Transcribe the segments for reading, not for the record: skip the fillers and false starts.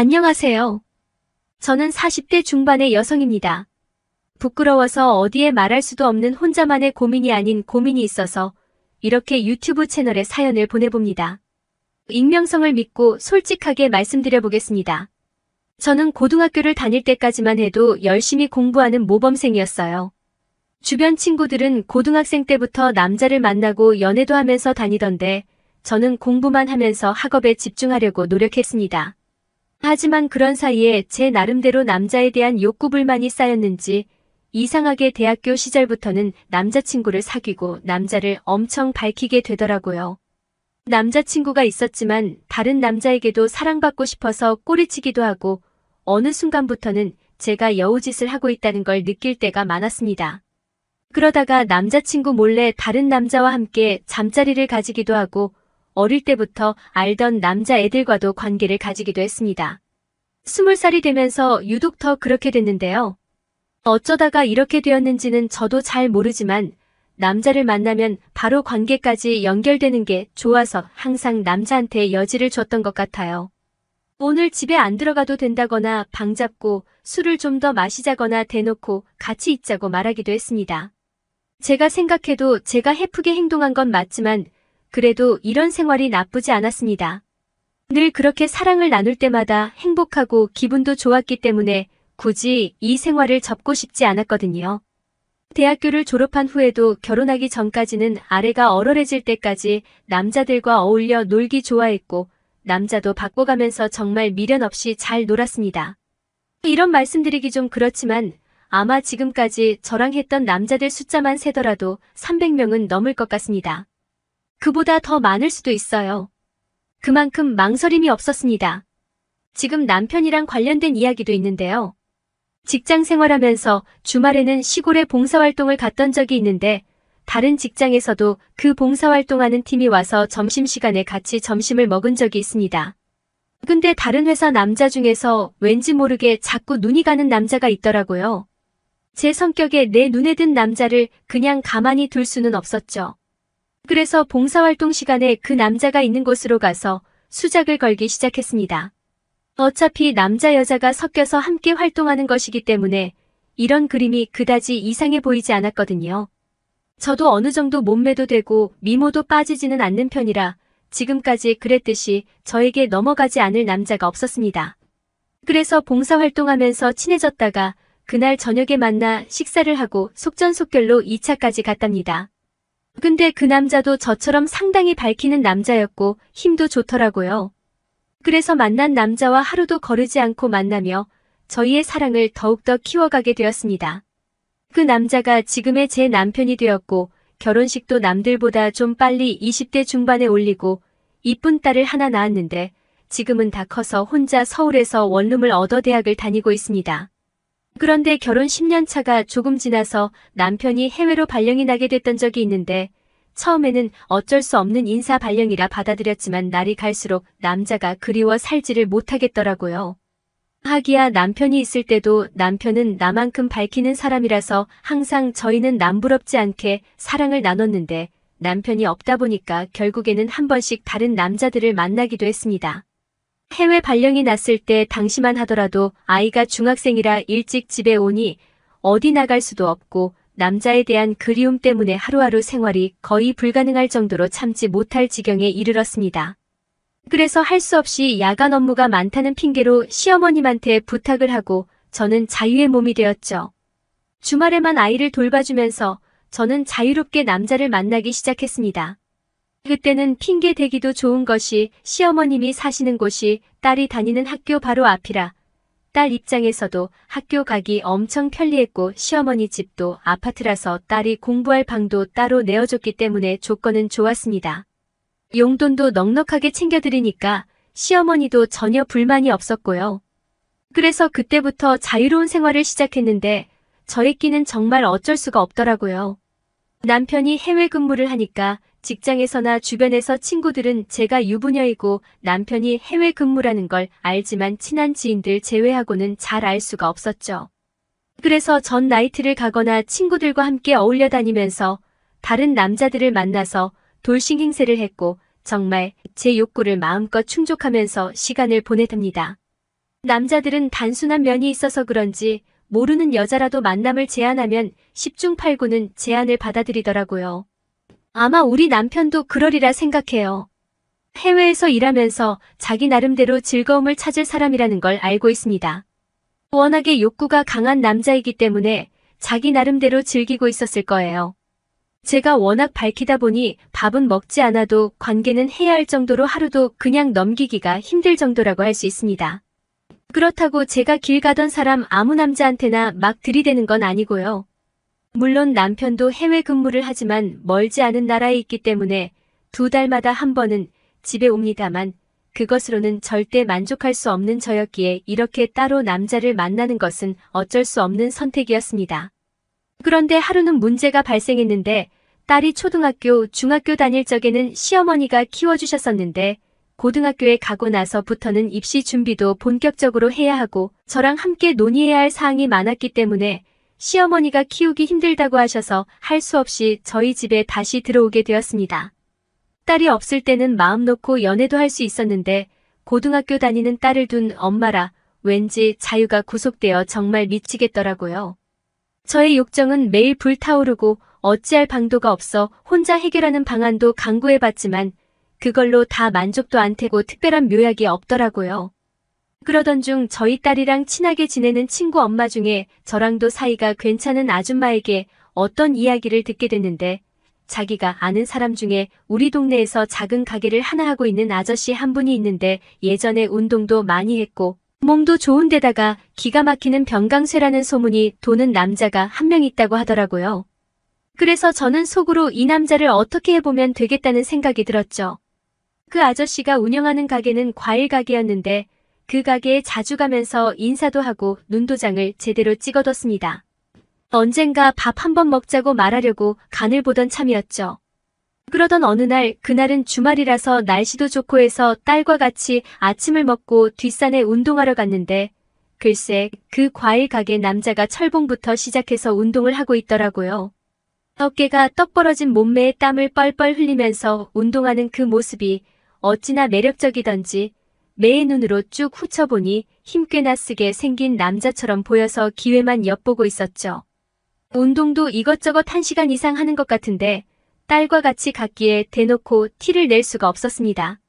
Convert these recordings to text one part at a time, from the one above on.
안녕하세요. 저는 40대 중반의 여성입니다. 부끄러워서 어디에 말할 수도 없는 혼자만의 고민이 아닌 고민이 있어서 이렇게 유튜브 채널에 사연을 보내봅니다. 익명성을 믿고 솔직하게 말씀드려보겠습니다. 저는 고등학교를 다닐 때까지만 해도 열심히 공부하는 모범생이었어요. 주변 친구들은 고등학생 때부터 남자를 만나고 연애도 하면서 다니던데 저는 공부만 하면서 학업에 집중하려고 노력했습니다. 하지만 그런 사이에 제 나름대로 남자에 대한 욕구불만이 쌓였는지 이상하게 대학교 시절부터는 남자친구를 사귀고 남자를 엄청 밝히게 되더라고요. 남자친구가 있었지만 다른 남자에게도 사랑받고 싶어서 꼬리치기도 하고 어느 순간부터는 제가 여우짓을 하고 있다는 걸 느낄 때가 많았습니다. 그러다가 남자친구 몰래 다른 남자와 함께 잠자리를 가지기도 하고 어릴 때부터 알던 남자애들과도 관계를 가지기도 했습니다. 20살이 되면서 유독 더 그렇게 됐는데요. 어쩌다가 이렇게 되었는지는 저도 잘 모르지만 남자를 만나면 바로 관계까지 연결되는 게 좋아서 항상 남자한테 여지를 줬던 것 같아요. 오늘 집에 안 들어가도 된다거나 방 잡고 술을 좀 더 마시자거나 대놓고 같이 있자고 말하기도 했습니다. 제가 생각해도 제가 해프게 행동한 건 맞지만 그래도 이런 생활이 나쁘지 않았습니다. 늘 그렇게 사랑을 나눌 때마다 행복하고 기분도 좋았기 때문에 굳이 이 생활을 접고 싶지 않았거든요. 대학교를 졸업한 후에도 결혼하기 전까지는 아래가 얼얼해질 때까지 남자들과 어울려 놀기 좋아했고 남자도 바꿔가면서 정말 미련 없이 잘 놀았습니다. 이런 말씀드리기 좀 그렇지만 아마 지금까지 저랑 했던 남자들 숫자만 세더라도 300명은 넘을 것 같습니다. 그보다 더 많을 수도 있어요. 그만큼 망설임이 없었습니다. 지금 남편이랑 관련된 이야기도 있는데요. 직장 생활하면서 주말에는 시골에 봉사활동을 갔던 적이 있는데 다른 직장에서도 그 봉사활동하는 팀이 와서 점심시간에 같이 점심을 먹은 적이 있습니다. 근데 다른 회사 남자 중에서 왠지 모르게 자꾸 눈이 가는 남자가 있더라고요. 제 성격에 내 눈에 든 남자를 그냥 가만히 둘 수는 없었죠. 그래서 봉사활동 시간에 그 남자가 있는 곳으로 가서 수작을 걸기 시작했습니다. 어차피 남자 여자가 섞여서 함께 활동하는 것이기 때문에 이런 그림이 그다지 이상해 보이지 않았거든요. 저도 어느 정도 몸매도 되고 미모도 빠지지는 않는 편이라 지금까지 그랬듯이 저에게 넘어가지 않을 남자가 없었습니다. 그래서 봉사활동하면서 친해졌다가 그날 저녁에 만나 식사를 하고 속전속결로 2차까지 갔답니다. 근데 그 남자도 저처럼 상당히 밝히는 남자였고 힘도 좋더라고요. 그래서 만난 남자와 하루도 거르지 않고 만나며 저희의 사랑을 더욱더 키워가게 되었습니다. 그 남자가 지금의 제 남편이 되었고 결혼식도 남들보다 좀 빨리 20대 중반에 올리고 이쁜 딸을 하나 낳았는데 지금은 다 커서 혼자 서울에서 원룸을 얻어 대학을 다니고 있습니다. 그런데 결혼 10년 차가 조금 지나서 남편이 해외로 발령이 나게 됐던 적이 있는데 처음에는 어쩔 수 없는 인사 발령이라 받아들였지만 날이 갈수록 남자가 그리워 살지를 못하겠더라고요. 하기야 남편이 있을 때도 남편은 나만큼 밝히는 사람이라서 항상 저희는 남부럽지 않게 사랑을 나눴는데 남편이 없다 보니까 결국에는 한 번씩 다른 남자들을 만나기도 했습니다. 해외 발령이 났을 때 당시만 하더라도 아이가 중학생이라 일찍 집에 오니 어디 나갈 수도 없고 남자에 대한 그리움 때문에 하루하루 생활이 거의 불가능할 정도로 참지 못할 지경에 이르렀습니다. 그래서 할 수 없이 야간 업무가 많다는 핑계로 시어머님한테 부탁을 하고 저는 자유의 몸이 되었죠. 주말에만 아이를 돌봐주면서 저는 자유롭게 남자를 만나기 시작했습니다. 그때는 핑계 대기도 좋은 것이 시어머님이 사시는 곳이 딸이 다니는 학교 바로 앞이라 딸 입장에서도 학교 가기 엄청 편리했고 시어머니 집도 아파트라서 딸이 공부할 방도 따로 내어줬기 때문에 조건은 좋았습니다. 용돈도 넉넉하게 챙겨드리니까 시어머니도 전혀 불만이 없었고요. 그래서 그때부터 자유로운 생활을 시작했는데 저의 끼는 정말 어쩔 수가 없더라고요. 남편이 해외 근무를 하니까 직장에서나 주변에서 친구들은 제가 유부녀이고 남편이 해외 근무라는 걸 알지만 친한 지인들 제외하고는 잘 알 수가 없었죠. 그래서 전 나이트를 가거나 친구들과 함께 어울려 다니면서 다른 남자들을 만나서 돌싱 행세를 했고 정말 제 욕구를 마음껏 충족하면서 시간을 보내답니다. 남자들은 단순한 면이 있어서 그런지 모르는 여자라도 만남을 제안하면 10중 8구는 제안을 받아들이더라고요. 아마 우리 남편도 그러리라 생각해요. 해외에서 일하면서 자기 나름대로 즐거움을 찾을 사람이라는 걸 알고 있습니다. 워낙에 욕구가 강한 남자이기 때문에 자기 나름대로 즐기고 있었을 거예요. 제가 워낙 밝히다 보니 밥은 먹지 않아도 관계는 해야 할 정도로 하루도 그냥 넘기기가 힘들 정도라고 할 수 있습니다. 그렇다고 제가 길 가던 사람 아무 남자한테나 막 들이대는 건 아니고요. 물론 남편도 해외 근무를 하지만 멀지 않은 나라에 있기 때문에 2달마다 한 번은 집에 옵니다만 그것으로는 절대 만족할 수 없는 저였기에 이렇게 따로 남자를 만나는 것은 어쩔 수 없는 선택이었습니다. 그런데 하루는 문제가 발생했는데 딸이 초등학교, 중학교 다닐 적에는 시어머니가 키워주셨었는데 고등학교에 가고 나서부터는 입시 준비도 본격적으로 해야 하고 저랑 함께 논의해야 할 사항이 많았기 때문에 시어머니가 키우기 힘들다고 하셔서 할 수 없이 저희 집에 다시 들어오게 되었습니다. 딸이 없을 때는 마음 놓고 연애도 할 수 있었는데 고등학교 다니는 딸을 둔 엄마라 왠지 자유가 구속되어 정말 미치겠더라고요. 저의 욕정은 매일 불타오르고 어찌할 방도가 없어 혼자 해결하는 방안도 강구해봤지만 그걸로 다 만족도 안 되고 특별한 묘약이 없더라고요. 그러던 중 저희 딸이랑 친하게 지내는 친구 엄마 중에 저랑도 사이가 괜찮은 아줌마에게 어떤 이야기를 듣게 됐는데 자기가 아는 사람 중에 우리 동네에서 작은 가게를 하나 하고 있는 아저씨 한 분이 있는데 예전에 운동도 많이 했고 몸도 좋은 데다가 기가 막히는 병강쇠라는 소문이 도는 남자가 한 명 있다고 하더라고요. 그래서 저는 속으로 이 남자를 어떻게 해보면 되겠다는 생각이 들었죠. 그 아저씨가 운영하는 가게는 과일 가게였는데 그 가게에 자주 가면서 인사도 하고 눈도장을 제대로 찍어뒀습니다. 언젠가 밥 한 번 먹자고 말하려고 간을 보던 참이었죠. 그러던 어느 날 그날은 주말이라서 날씨도 좋고 해서 딸과 같이 아침을 먹고 뒷산에 운동하러 갔는데 글쎄 그 과일 가게 남자가 철봉부터 시작해서 운동을 하고 있더라고요. 어깨가 떡 벌어진 몸매에 땀을 뻘뻘 흘리면서 운동하는 그 모습이 어찌나 매력적이던지 매의 눈으로 쭉 훑어보니 힘꽤나 쓰게 생긴 남자처럼 보여서 기회만 엿보고 있었죠. 운동도 이것저것 1시간 이상 하는 것 같은데 딸과 같이 갔기에 대놓고 티를 낼 수가 없었습니다.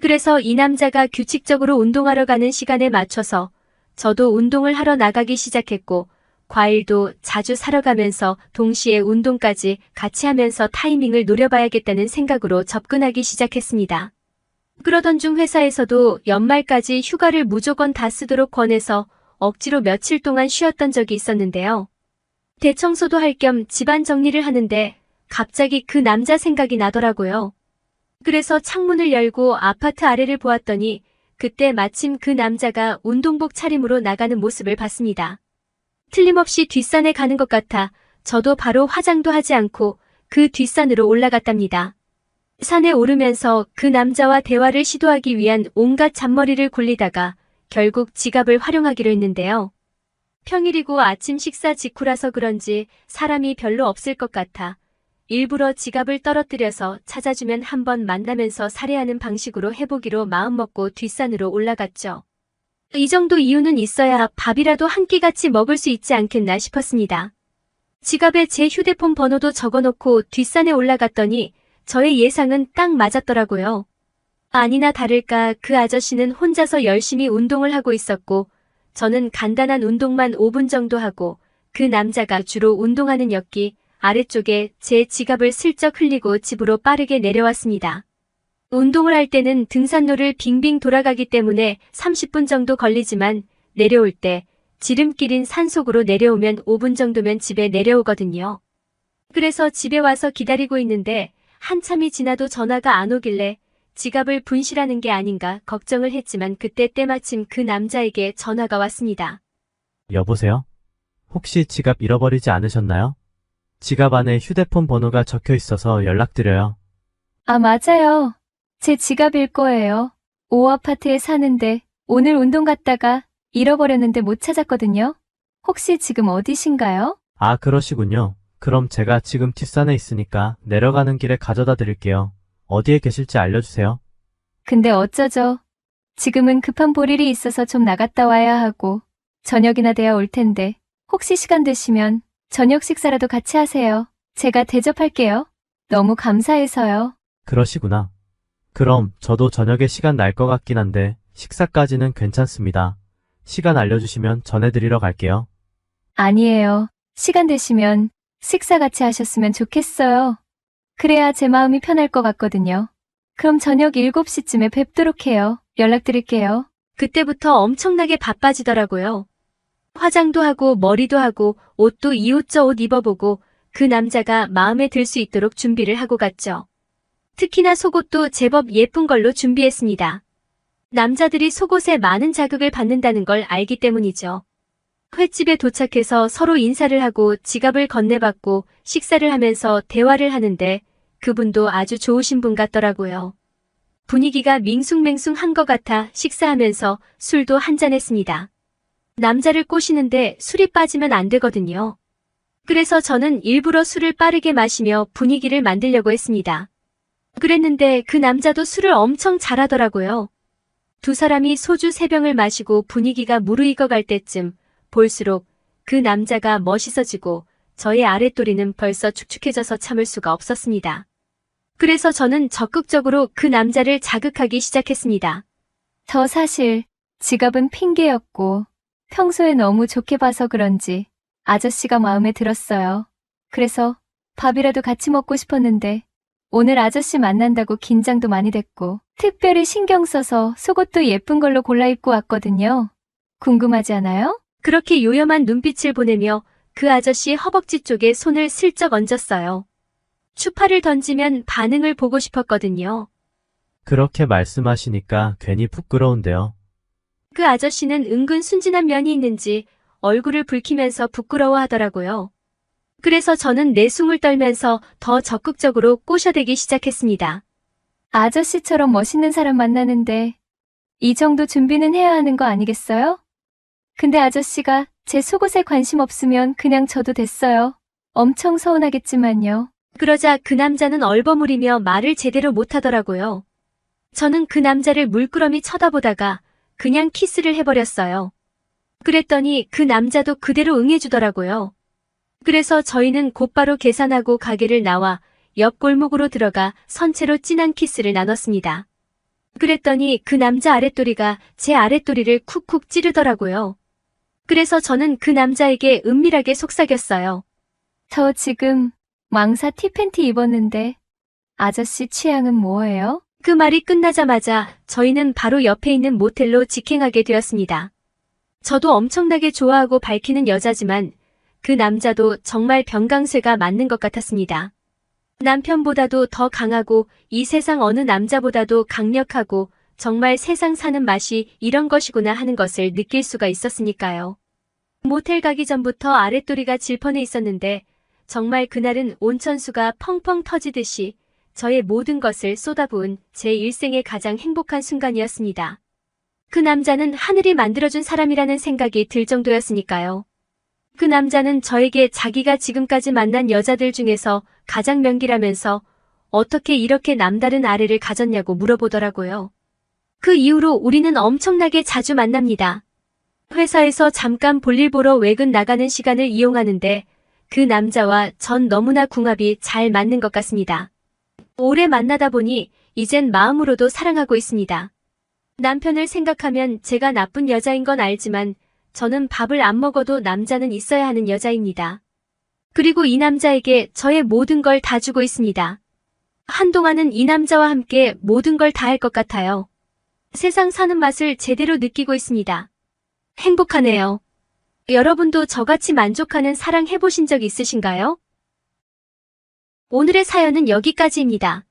그래서 이 남자가 규칙적으로 운동하러 가는 시간에 맞춰서 저도 운동을 하러 나가기 시작했고 과일도 자주 사러 가면서 동시에 운동까지 같이 하면서 타이밍을 노려봐야겠다는 생각으로 접근하기 시작했습니다. 그러던 중 회사에서도 연말까지 휴가를 무조건 다 쓰도록 권해서 억지로 며칠 동안 쉬었던 적이 있었는데요. 대청소도 할 겸 집안 정리를 하는데 갑자기 그 남자 생각이 나더라고요. 그래서 창문을 열고 아파트 아래를 보았더니 그때 마침 그 남자가 운동복 차림으로 나가는 모습을 봤습니다. 틀림없이 뒷산에 가는 것 같아 저도 바로 화장도 하지 않고 그 뒷산으로 올라갔답니다. 산에 오르면서 그 남자와 대화를 시도하기 위한 온갖 잔머리를 굴리다가 결국 지갑을 활용하기로 했는데요. 평일이고 아침 식사 직후라서 그런지 사람이 별로 없을 것 같아 일부러 지갑을 떨어뜨려서 찾아주면 한번 만나면서 살해하는 방식으로 해보기로 마음먹고 뒷산으로 올라갔죠. 이 정도 이유는 있어야 밥이라도 한 끼 같이 먹을 수 있지 않겠나 싶었습니다. 지갑에 제 휴대폰 번호도 적어놓고 뒷산에 올라갔더니 저의 예상은 딱 맞았더라고요. 아니나 다를까 그 아저씨는 혼자서 열심히 운동을 하고 있었고 저는 간단한 운동만 5분 정도 하고 그 남자가 주로 운동하는 였기 아래쪽에 제 지갑을 슬쩍 흘리고 집으로 빠르게 내려왔습니다. 운동을 할 때는 등산로를 빙빙 돌아가기 때문에 30분 정도 걸리지만 내려올 때 지름길인 산속으로 내려오면 5분 정도면 집에 내려오거든요. 그래서 집에 와서 기다리고 있는데 한참이 지나도 전화가 안 오길래 지갑을 분실하는 게 아닌가 걱정을 했지만 그때 때마침 그 남자에게 전화가 왔습니다. 여보세요? 혹시 지갑 잃어버리지 않으셨나요? 지갑 안에 휴대폰 번호가 적혀 있어서 연락드려요. 아, 맞아요. 제 지갑일 거예요. 5아파트에 사는데 오늘 운동 갔다가 잃어버렸는데 못 찾았거든요. 혹시 지금 어디신가요? 아, 그러시군요. 그럼 제가 지금 뒷산에 있으니까 내려가는 길에 가져다 드릴게요. 어디에 계실지 알려주세요. 근데 어쩌죠? 지금은 급한 볼일이 있어서 좀 나갔다 와야 하고 저녁이나 돼야 올 텐데 혹시 시간 되시면 저녁 식사라도 같이 하세요. 제가 대접할게요. 너무 감사해서요. 그러시구나. 그럼 저도 저녁에 시간 날 것 같긴 한데 식사까지는 괜찮습니다. 시간 알려주시면 전해드리러 갈게요. 아니에요. 시간 되시면 식사 같이 하셨으면 좋겠어요. 그래야 제 마음이 편할 것 같거든요. 그럼 저녁 7시쯤에 뵙도록 해요. 연락드릴게요. 그때부터 엄청나게 바빠지더라고요. 화장도 하고 머리도 하고 옷도 이 옷 저 옷 입어보고 그 남자가 마음에 들 수 있도록 준비를 하고 갔죠. 특히나 속옷도 제법 예쁜 걸로 준비했습니다. 남자들이 속옷에 많은 자극을 받는다는 걸 알기 때문이죠. 횟집에 도착해서 서로 인사를 하고 지갑을 건네받고 식사를 하면서 대화를 하는데 그분도 아주 좋으신 분 같더라고요. 분위기가 밍숭맹숭한 것 같아 식사하면서 술도 한잔했습니다. 남자를 꼬시는데 술이 빠지면 안 되거든요. 그래서 저는 일부러 술을 빠르게 마시며 분위기를 만들려고 했습니다. 그랬는데 그 남자도 술을 엄청 잘하더라고요. 두 사람이 소주 3병을 마시고 분위기가 무르익어 갈 때쯤 볼수록 그 남자가 멋있어지고 저의 아랫도리는 벌써 축축해져서 참을 수가 없었습니다. 그래서 저는 적극적으로 그 남자를 자극하기 시작했습니다. 저 사실 지갑은 핑계였고 평소에 너무 좋게 봐서 그런지 아저씨가 마음에 들었어요. 그래서 밥이라도 같이 먹고 싶었는데 오늘 아저씨 만난다고 긴장도 많이 됐고 특별히 신경 써서 속옷도 예쁜 걸로 골라 입고 왔거든요. 궁금하지 않아요? 그렇게 요염한 눈빛을 보내며 그 아저씨 허벅지 쪽에 손을 슬쩍 얹었어요. 추파를 던지면 반응을 보고 싶었거든요. 그렇게 말씀하시니까 괜히 부끄러운데요. 그 아저씨는 은근 순진한 면이 있는지 얼굴을 붉히면서 부끄러워하더라고요. 그래서 저는 내숭을 떨면서 더 적극적으로 꼬셔대기 시작했습니다. 아저씨처럼 멋있는 사람 만나는데 이 정도 준비는 해야 하는 거 아니겠어요? 근데 아저씨가 제 속옷에 관심 없으면 그냥 저도 됐어요. 엄청 서운하겠지만요. 그러자 그 남자는 얼버무리며 말을 제대로 못하더라고요. 저는 그 남자를 물끄러미 쳐다보다가 그냥 키스를 해버렸어요. 그랬더니 그 남자도 그대로 응해주더라고요. 그래서 저희는 곧바로 계산하고 가게를 나와 옆 골목으로 들어가 선체로 진한 키스를 나눴습니다. 그랬더니 그 남자 아랫도리가 제 아랫도리를 쿡쿡 찌르더라고요. 그래서 저는 그 남자에게 은밀하게 속삭였어요. 저 지금 망사 티팬티 입었는데 아저씨 취향은 뭐예요? 그 말이 끝나자마자 저희는 바로 옆에 있는 모텔로 직행하게 되었습니다. 저도 엄청나게 좋아하고 밝히는 여자지만 그 남자도 정말 병강쇠가 맞는 것 같았습니다. 남편보다도 더 강하고 이 세상 어느 남자보다도 강력하고 정말 세상 사는 맛이 이런 것이구나 하는 것을 느낄 수가 있었으니까요. 모텔 가기 전부터 아랫도리가 질펀해 있었는데 정말 그날은 온천수가 펑펑 터지듯이 저의 모든 것을 쏟아부은 제 일생의 가장 행복한 순간이었습니다. 그 남자는 하늘이 만들어준 사람이라는 생각이 들 정도였으니까요. 그 남자는 저에게 자기가 지금까지 만난 여자들 중에서 가장 명기라면서 어떻게 이렇게 남다른 아래를 가졌냐고 물어보더라고요. 그 이후로 우리는 엄청나게 자주 만납니다. 회사에서 잠깐 볼일 보러 외근 나가는 시간을 이용하는데 그 남자와 전 너무나 궁합이 잘 맞는 것 같습니다. 오래 만나다 보니 이젠 마음으로도 사랑하고 있습니다. 남편을 생각하면 제가 나쁜 여자인 건 알지만 저는 밥을 안 먹어도 남자는 있어야 하는 여자입니다. 그리고 이 남자에게 저의 모든 걸 다 주고 있습니다. 한동안은 이 남자와 함께 모든 걸 다 할 것 같아요. 세상 사는 맛을 제대로 느끼고 있습니다. 행복하네요. 여러분도 저같이 만족하는 사랑 해보신 적 있으신가요? 오늘의 사연은 여기까지입니다.